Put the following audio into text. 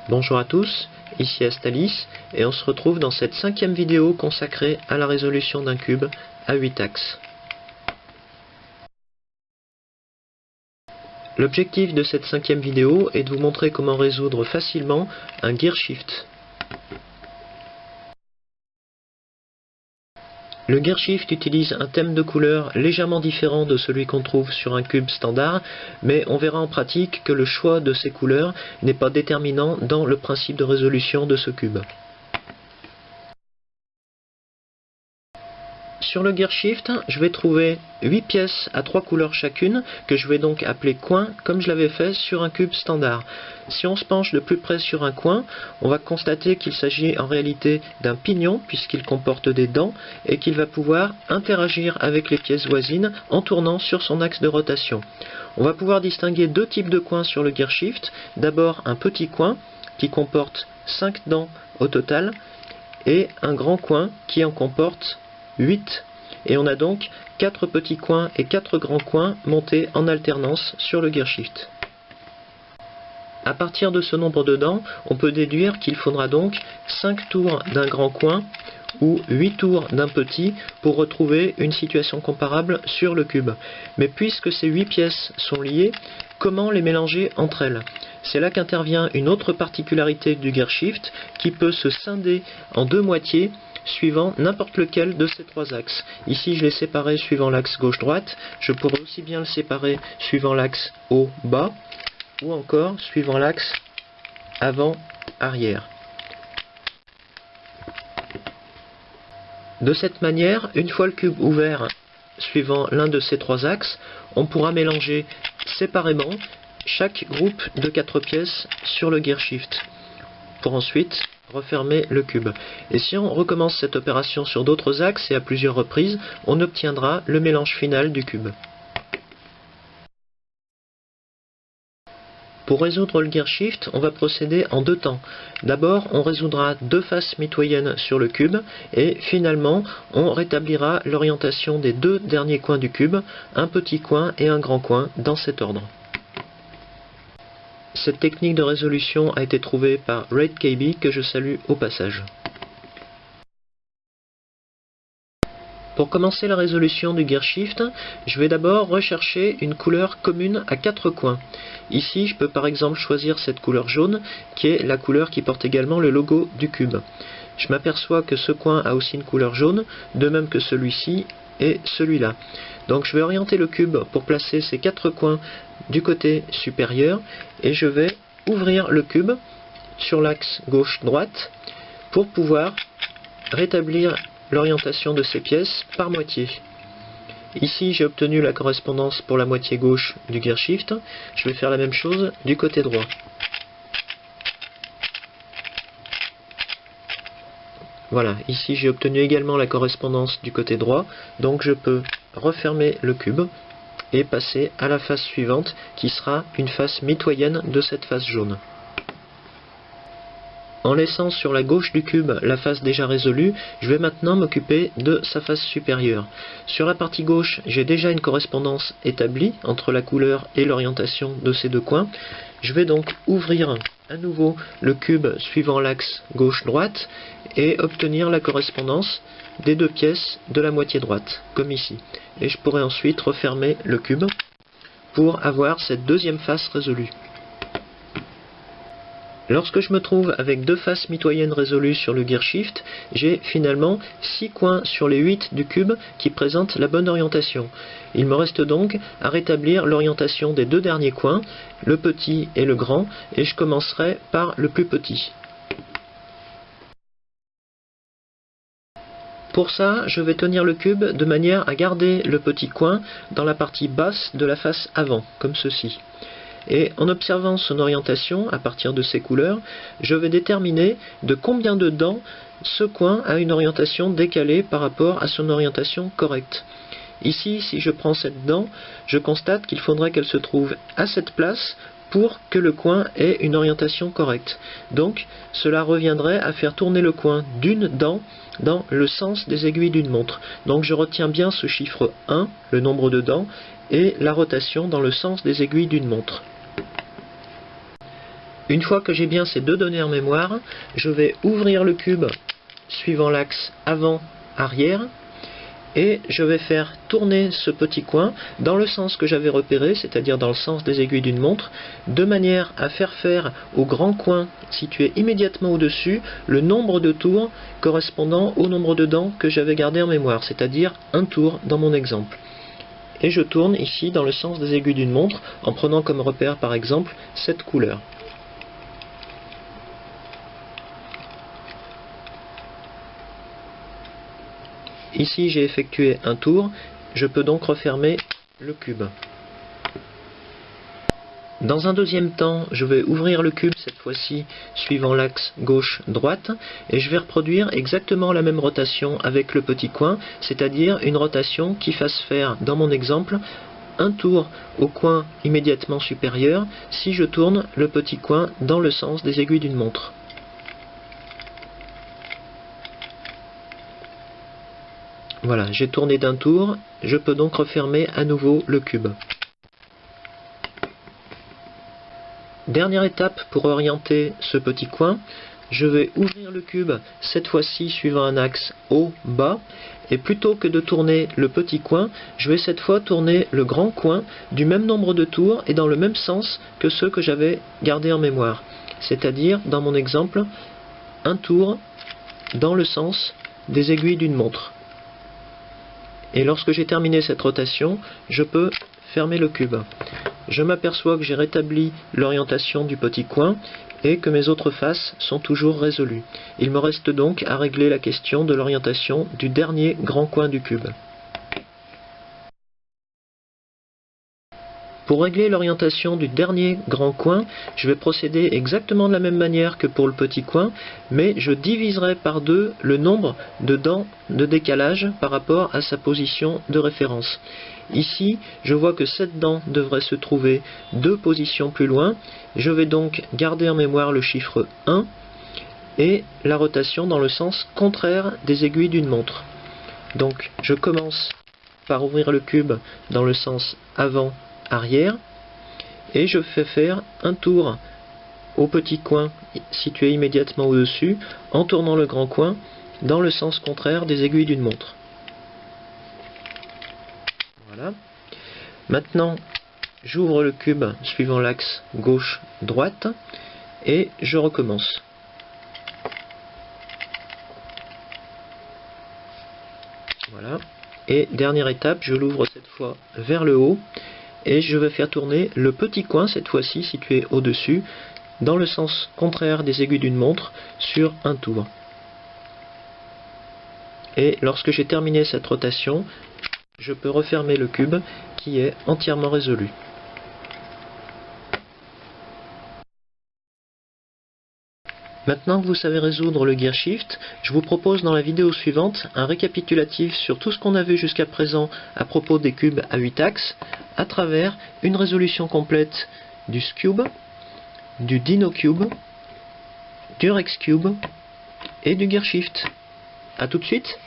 Bonjour à tous, ici Astalis et on se retrouve dans cette 5e vidéo consacrée à la résolution d'un cube à 8 axes. L'objectif de cette 5e vidéo est de vous montrer comment résoudre facilement un gearshift. Le gearshift utilise un thème de couleur légèrement différent de celui qu'on trouve sur un cube standard, mais on verra en pratique que le choix de ces couleurs n'est pas déterminant dans le principe de résolution de ce cube. Sur le gearshift, je vais trouver 8 pièces à 3 couleurs chacune, que je vais donc appeler coins, comme je l'avais fait sur un cube standard. Si on se penche de plus près sur un coin, on va constater qu'il s'agit en réalité d'un pignon, puisqu'il comporte des dents, et qu'il va pouvoir interagir avec les pièces voisines en tournant sur son axe de rotation. On va pouvoir distinguer deux types de coins sur le gearshift. D'abord un petit coin, qui comporte 5 dents au total, et un grand coin qui en comporte 8, et on a donc 4 petits coins et 4 grands coins montés en alternance sur le gearshift. À partir de ce nombre de dents, on peut déduire qu'il faudra donc 5 tours d'un grand coin ou 8 tours d'un petit pour retrouver une situation comparable sur le cube. Mais puisque ces 8 pièces sont liées, comment les mélanger entre elles? C'est là qu'intervient une autre particularité du gearshift qui peut se scinder en deux moitiés suivant n'importe lequel de ces trois axes. Ici je l'ai séparé suivant l'axe gauche-droite, je pourrais aussi bien le séparer suivant l'axe haut-bas, ou encore suivant l'axe avant-arrière. De cette manière, une fois le cube ouvert suivant l'un de ces trois axes, on pourra mélanger séparément chaque groupe de 4 pièces sur le gearshift, pour ensuite refermer le cube. Et si on recommence cette opération sur d'autres axes et à plusieurs reprises, on obtiendra le mélange final du cube. Pour résoudre le gearshift, on va procéder en deux temps. D'abord, on résoudra deux faces mitoyennes sur le cube, et finalement, on rétablira l'orientation des deux derniers coins du cube, un petit coin et un grand coin, dans cet ordre. Cette technique de résolution a été trouvée par RaidKB, que je salue au passage. Pour commencer la résolution du gearshift, je vais d'abord rechercher une couleur commune à 4 coins. Ici, je peux par exemple choisir cette couleur jaune, qui est la couleur qui porte également le logo du cube. Je m'aperçois que ce coin a aussi une couleur jaune, de même que celui-ci et celui-là. Donc je vais orienter le cube pour placer ces 4 coins du côté supérieur, et je vais ouvrir le cube sur l'axe gauche-droite pour pouvoir rétablir l'orientation de ces pièces par moitié. Ici j'ai obtenu la correspondance pour la moitié gauche du gearshift, je vais faire la même chose du côté droit. Voilà, ici j'ai obtenu également la correspondance du côté droit, donc je peux refermer le cube et passer à la face suivante qui sera une face mitoyenne de cette face jaune. En laissant sur la gauche du cube la face déjà résolue, je vais maintenant m'occuper de sa face supérieure. Sur la partie gauche, j'ai déjà une correspondance établie entre la couleur et l'orientation de ces deux coins. Je vais donc ouvrir à nouveau le cube suivant l'axe gauche-droite et obtenir la correspondance des deux pièces de la moitié droite, comme ici. Et je pourrai ensuite refermer le cube pour avoir cette deuxième face résolue. Lorsque je me trouve avec deux faces mitoyennes résolues sur le gearshift, j'ai finalement 6 coins sur les 8 du cube qui présentent la bonne orientation. Il me reste donc à rétablir l'orientation des deux derniers coins, le petit et le grand, et je commencerai par le plus petit. Pour ça, je vais tenir le cube de manière à garder le petit coin dans la partie basse de la face avant, comme ceci. Et en observant son orientation à partir de ces couleurs, je vais déterminer de combien de dents ce coin a une orientation décalée par rapport à son orientation correcte. Ici, si je prends cette dent, je constate qu'il faudrait qu'elle se trouve à cette place pour que le coin ait une orientation correcte. Donc, cela reviendrait à faire tourner le coin d'une dent dans le sens des aiguilles d'une montre. Donc je retiens bien ce chiffre 1, le nombre de dents, et la rotation dans le sens des aiguilles d'une montre. Une fois que j'ai bien ces deux données en mémoire, je vais ouvrir le cube suivant l'axe avant-arrière et je vais faire tourner ce petit coin dans le sens que j'avais repéré, c'est-à-dire dans le sens des aiguilles d'une montre, de manière à faire au grand coin situé immédiatement au-dessus le nombre de tours correspondant au nombre de dents que j'avais gardé en mémoire, c'est-à-dire un tour dans mon exemple. Et je tourne ici dans le sens des aiguilles d'une montre en prenant comme repère par exemple cette couleur. Ici j'ai effectué un tour, je peux donc refermer le cube. Dans un deuxième temps, je vais ouvrir le cube cette fois-ci suivant l'axe gauche-droite et je vais reproduire exactement la même rotation avec le petit coin, c'est-à-dire une rotation qui fasse faire, dans mon exemple, un tour au coin immédiatement supérieur si je tourne le petit coin dans le sens des aiguilles d'une montre. Voilà, j'ai tourné d'un tour, je peux donc refermer à nouveau le cube. Dernière étape pour orienter ce petit coin, je vais ouvrir le cube, cette fois-ci suivant un axe haut-bas, et plutôt que de tourner le petit coin, je vais cette fois tourner le grand coin du même nombre de tours et dans le même sens que ceux que j'avais gardés en mémoire. C'est-à-dire, dans mon exemple, un tour dans le sens des aiguilles d'une montre. Et lorsque j'ai terminé cette rotation, je peux fermer le cube. Je m'aperçois que j'ai rétabli l'orientation du petit coin et que mes autres faces sont toujours résolues. Il me reste donc à régler la question de l'orientation du dernier grand coin du cube. Pour régler l'orientation du dernier grand coin, je vais procéder exactement de la même manière que pour le petit coin, mais je diviserai par deux le nombre de dents de décalage par rapport à sa position de référence. Ici, je vois que cette dent devrait se trouver 2 positions plus loin. Je vais donc garder en mémoire le chiffre 1 et la rotation dans le sens contraire des aiguilles d'une montre. Donc, je commence par ouvrir le cube dans le sens avant-arrière et je fais faire un tour au petit coin situé immédiatement au-dessus en tournant le grand coin dans le sens contraire des aiguilles d'une montre. Voilà. Maintenant, j'ouvre le cube suivant l'axe gauche-droite et je recommence. Voilà. Et dernière étape, je l'ouvre cette fois vers le haut et je vais faire tourner le petit coin, cette fois-ci situé au-dessus, dans le sens contraire des aiguilles d'une montre sur un tour. Et lorsque j'ai terminé cette rotation, je peux refermer le cube qui est entièrement résolu. Maintenant que vous savez résoudre le gear shift, je vous propose dans la vidéo suivante un récapitulatif sur tout ce qu'on a vu jusqu'à présent à propos des cubes à 8 axes, à travers une résolution complète du Scube, du Dino-Cube, du Rex-Cube et du gear shift. A tout de suite!